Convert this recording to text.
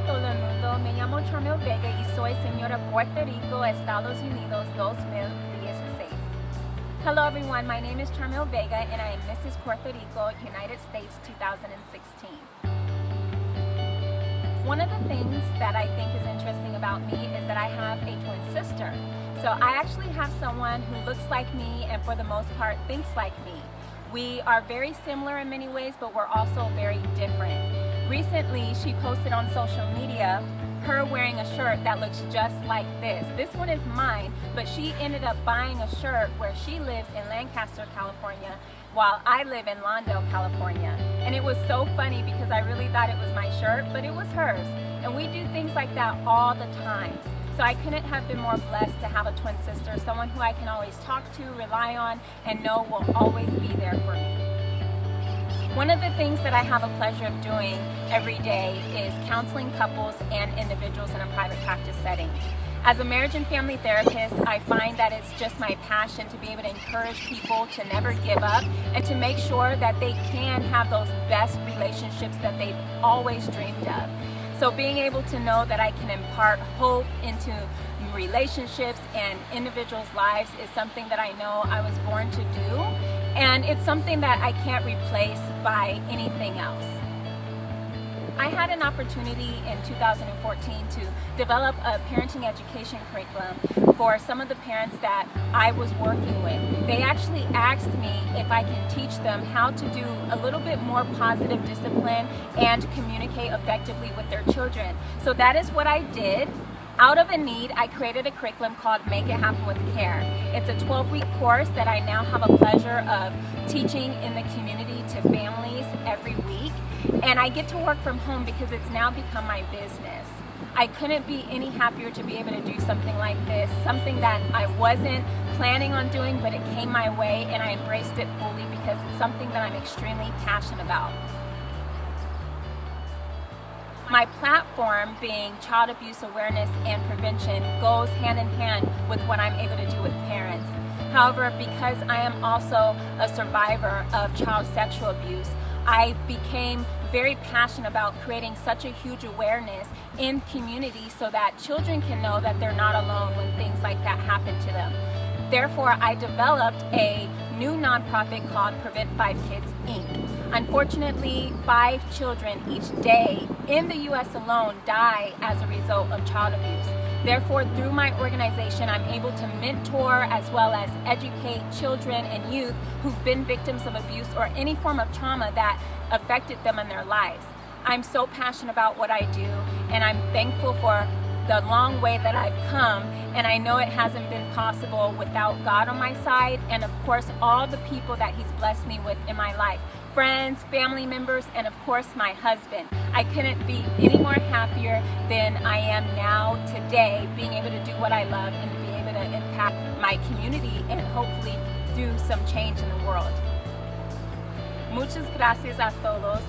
todo el mundo, me llamo Charmill Vega y soy señora Puerto Rico, Estados Unidos 2016. Hello everyone, my name is Charmill Vega and I am Mrs. Puerto Rico United States 2016. One of the things that I think is interesting about me is that I have a twin sister. So I actually have someone who looks like me and for the most part thinks like me. We are very similar in many ways, but we're also very different. Recently, she posted on social media her wearing a shirt that looks just like this. This one is mine, but she ended up buying a shirt where she lives in Lancaster, California, while I live in Lawndale, California. And it was so funny because I really thought it was my shirt, but it was hers. And we do things like that all the time. So I couldn't have been more blessed to have a twin sister, someone who I can always talk to, rely on, and know will always be there for me. One of the things that I have a pleasure of doing every day is counseling couples and individuals in a private practice setting. As a marriage and family therapist, I find that it's just my passion to be able to encourage people to never give up and to make sure that they can have those best relationships that they've always dreamed of. So being able to know that I can impart hope into relationships and individuals' lives is something that I know I was born to do, and it's something that I can't replace by anything else. I had an opportunity in 2014 to develop a parenting education curriculum for some of the parents that I was working with. They actually asked me if I can teach them how to do a little bit more positive discipline and communicate effectively with their children. So that is what I did. Out of a need, I created a curriculum called Make It Happen with Care. It's a 12-week course that I now have a pleasure of teaching in the community to families every week. And I get to work from home because it's now become my business. I couldn't be any happier to be able to do something like this, something that I wasn't planning on doing, but it came my way and I embraced it fully because it's something that I'm extremely passionate about. My platform, being child abuse awareness and prevention, goes hand in hand with what I'm able to do with parents. However, because I am also a survivor of child sexual abuse, I became very passionate about creating such a huge awareness in community so that children can know that they're not alone when things like that happen to them. Therefore, I developed a new nonprofit called Prevent 5 Kids, Inc. Unfortunately, 5 children each day in the U.S. alone die as a result of child abuse. Therefore, through my organization, I'm able to mentor as well as educate children and youth who've been victims of abuse or any form of trauma that affected them in their lives. I'm so passionate about what I do, and I'm thankful for the long way that I've come, and I know it hasn't been possible without God on my side, and of course all the people that He's blessed me with in my life. Friends, family members, and of course my husband. I couldn't be any more happier than I am now today, being able to do what I love and to be able to impact my community and hopefully do some change in the world. Muchas gracias a todos.